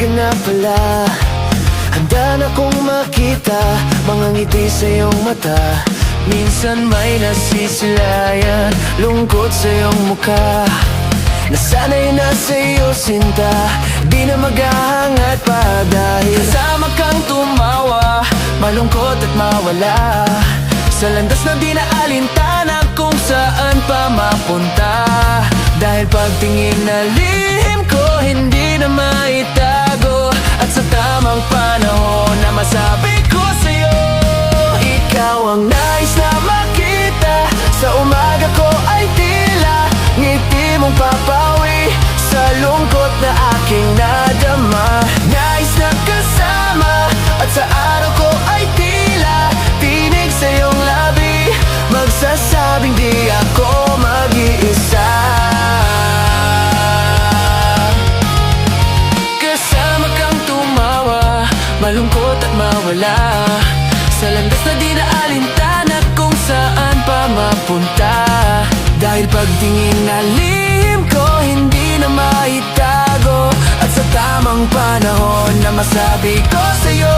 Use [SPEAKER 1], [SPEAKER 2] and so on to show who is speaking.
[SPEAKER 1] umaga na pala, handa na kong makita mga ngiti sa iyong mata. Minsan may nasisilayan, lungkot sa iyong mukha. Nasanay na sa'yo sinta, di na maghahangat pa. Dahil kasama kang tumawa, malungkot at mawala, sa landas na di na alintana kung saan pa mapunta. Dahil pagtingin na lihim ko, hindi na maitago, at sa tamang panahon na masabi ko sa'yo, ikaw ang nais na makita. Sa umaga ko ay tila ngiti mong papawi sa lungkot na aking nadama. Nais na kasama, at sa araw ko ay tila tinig sa iyong labi, magsasabing di ako mag-iisa. Kasama kang tumawa, malungkot at mawala, sa landas na di na alintana kung saan pa mapunta. Dahil pagtingin na lihim ko, hindi na maitago, at sa tamang panahon na masabi ko sa'yo,